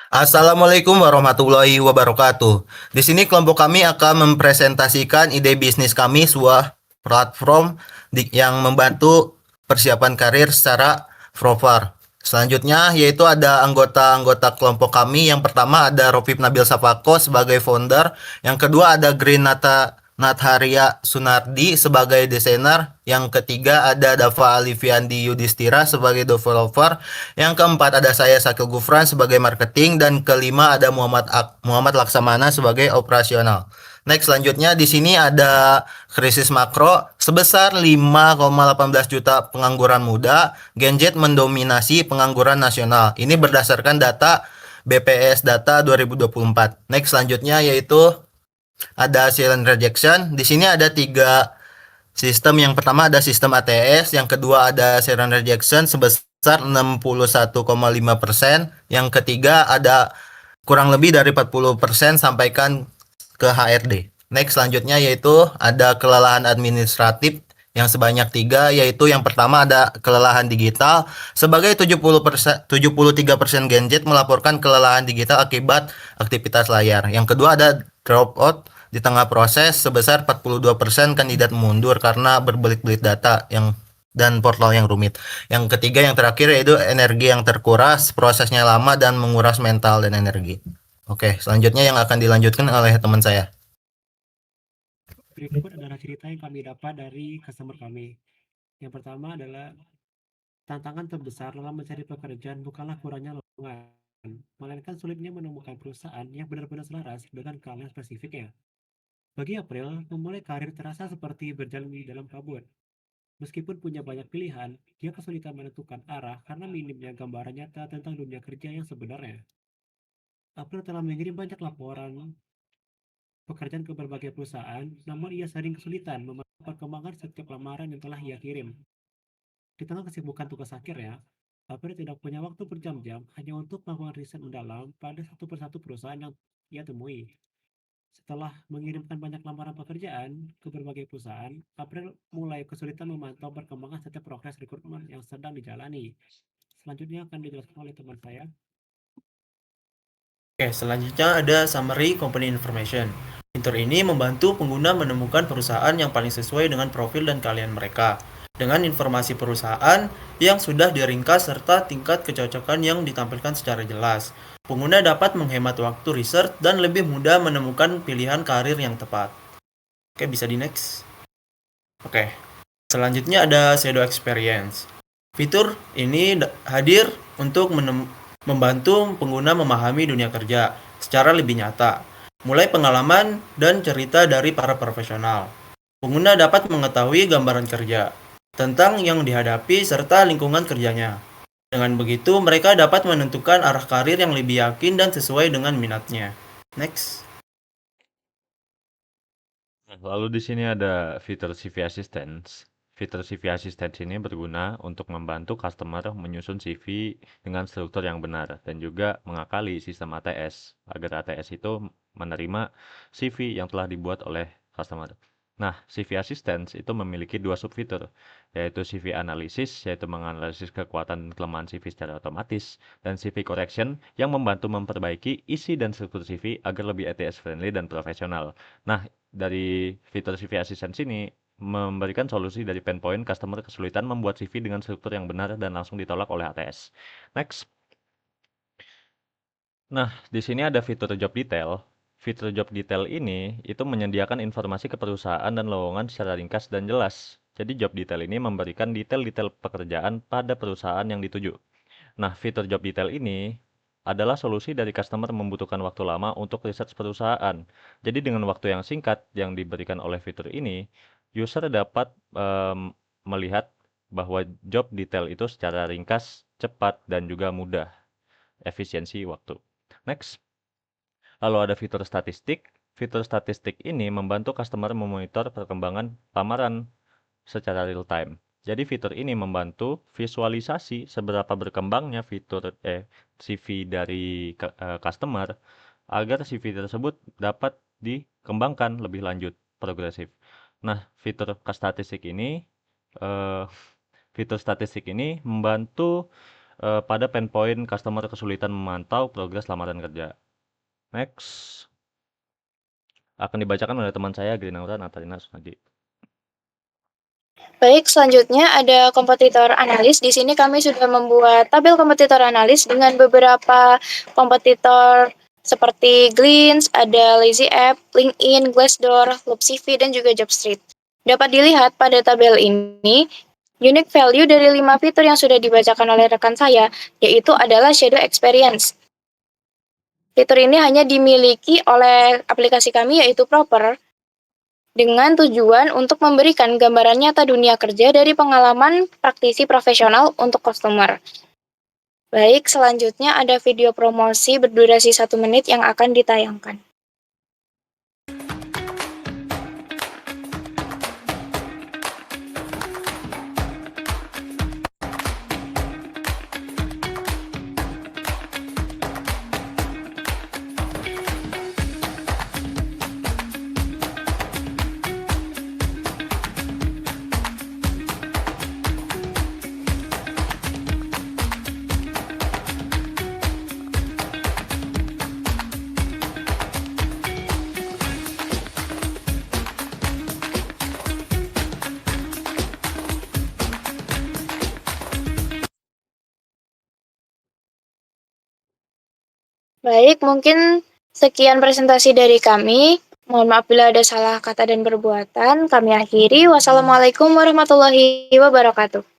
Assalamualaikum warahmatullahi wabarakatuh. Di sini kelompok kami akan mempresentasikan ide bisnis kami, sebuah platform yang membantu persiapan karir secara proper. Selanjutnya yaitu ada anggota-anggota kelompok kami. Yang pertama ada Rofib Nabil Safako sebagai founder. Yang kedua ada Green Natharia Sunardi sebagai desainer. Yang ketiga ada Dava Alifiandi Yudhistira sebagai developer. Yang keempat ada saya Sakil Gufran sebagai marketing, dan kelima ada Muhammad Laksamana sebagai operasional. Next, selanjutnya di sini ada krisis makro sebesar 5,18 juta pengangguran muda. Gen Z mendominasi pengangguran nasional. Ini berdasarkan data BPS data 2024. Next, selanjutnya yaitu ada silent rejection. Di sini ada tiga sistem. Yang pertama ada sistem ATS, yang kedua ada silent rejection sebesar 61,5%, yang ketiga ada kurang lebih dari 40% sampaikan ke HRD. Next, selanjutnya yaitu ada kelelahan administratif yang sebanyak tiga, yaitu yang pertama ada kelelahan digital. Sebagai 70%, 73% Gen Z melaporkan kelelahan digital akibat aktivitas layar. Yang kedua ada dropout di tengah proses, sebesar 42% kandidat mundur karena berbelit-belit data dan portal yang rumit. Yang ketiga, yang terakhir yaitu energi yang terkuras, prosesnya lama dan menguras mental dan energi. Oke, selanjutnya yang akan dilanjutkan oleh teman saya. Berikut adalah cerita yang kami dapat dari customer kami. Yang pertama adalah tantangan terbesar dalam mencari pekerjaan bukanlah kurangnya lowongan, melainkan sulitnya menemukan perusahaan yang benar-benar selaras dengan keahlian spesifiknya. Bagi April, memulai karir terasa seperti berjalan di dalam kabut. Meskipun punya banyak pilihan, dia kesulitan menentukan arah karena minimnya gambaran nyata tentang dunia kerja yang sebenarnya. April telah mengirim banyak laporan pekerjaan ke berbagai perusahaan, namun ia sering kesulitan memantau perkembangan setiap lamaran yang telah ia kirim. Di tengah kesibukan tugas akhirnya, April tidak punya waktu berjam-jam hanya untuk melakukan riset mendalam pada satu persatu perusahaan yang ia temui. Setelah mengirimkan banyak lamaran pekerjaan ke berbagai perusahaan, April mulai kesulitan memantau perkembangan setiap progres rekrutmen yang sedang dijalani. Selanjutnya akan dijelaskan oleh teman saya. Oke, selanjutnya ada summary company information. Fitur ini membantu pengguna menemukan perusahaan yang paling sesuai dengan profil dan keahlian mereka. Dengan informasi perusahaan yang sudah diringkas serta tingkat kecocokan yang ditampilkan secara jelas, pengguna dapat menghemat waktu research dan lebih mudah menemukan pilihan karir yang tepat. Oke, bisa di next. Oke, selanjutnya ada shadow experience. Fitur ini hadir untuk membantu pengguna memahami dunia kerja secara lebih nyata, mulai pengalaman dan cerita dari para profesional. Pengguna dapat mengetahui gambaran kerja tentang yang dihadapi serta lingkungan kerjanya. Dengan begitu, mereka dapat menentukan arah karir yang lebih yakin dan sesuai dengan minatnya. Next. Lalu di sini ada fitur CV Assistance. Fitur CV Assistance ini berguna untuk membantu customer menyusun CV dengan struktur yang benar dan juga mengakali sistem ATS agar ATS itu menerima CV yang telah dibuat oleh customer. Nah, CV Assistance itu memiliki dua subfitur, yaitu CV Analysis, yaitu menganalisis kekuatan dan kelemahan CV secara otomatis, dan CV Correction yang membantu memperbaiki isi dan struktur CV agar lebih ATS friendly dan profesional. Nah, dari fitur CV Assistant ini memberikan solusi dari pain point customer kesulitan membuat CV dengan struktur yang benar dan langsung ditolak oleh ATS. Next. Nah, di sini ada fitur job detail. Fitur job detail ini itu menyediakan informasi ke perusahaan dan lowongan secara ringkas dan jelas. Jadi job detail ini memberikan detail-detail pekerjaan pada perusahaan yang dituju. Nah, fitur job detail ini adalah solusi dari customer membutuhkan waktu lama untuk riset perusahaan. Jadi dengan waktu yang singkat yang diberikan oleh fitur ini, user dapat melihat bahwa job detail itu secara ringkas, cepat, dan juga mudah. Efisiensi waktu. Next. Lalu ada fitur statistik. Fitur statistik ini membantu customer memonitor perkembangan lamaran secara real time. Jadi fitur ini membantu visualisasi seberapa berkembangnya fitur CV dari customer agar CV tersebut dapat dikembangkan lebih lanjut progresif. Nah, eh, fitur statistik ini membantu pada pain point customer kesulitan memantau progres lamaran kerja. Next. Akan dibacakan oleh teman saya, Grinaura Natalina Sunadi. Baik, selanjutnya ada kompetitor analis. Di sini kami sudah membuat tabel kompetitor analis dengan beberapa kompetitor seperti Glints, ada Lazy App, LinkedIn, Glassdoor, Loop CV, dan juga Jobstreet. Dapat dilihat pada tabel ini, unique value dari 5 fitur yang sudah dibacakan oleh rekan saya, yaitu adalah Shadow Experience. Fitur ini hanya dimiliki oleh aplikasi kami, yaitu Proper, dengan tujuan untuk memberikan gambaran nyata dunia kerja dari pengalaman praktisi profesional untuk customer. Baik, selanjutnya ada video promosi berdurasi 1 menit yang akan ditayangkan. Baik, mungkin sekian presentasi dari kami. Mohon maaf bila ada salah kata dan perbuatan. Kami akhiri. Wassalamualaikum warahmatullahi wabarakatuh.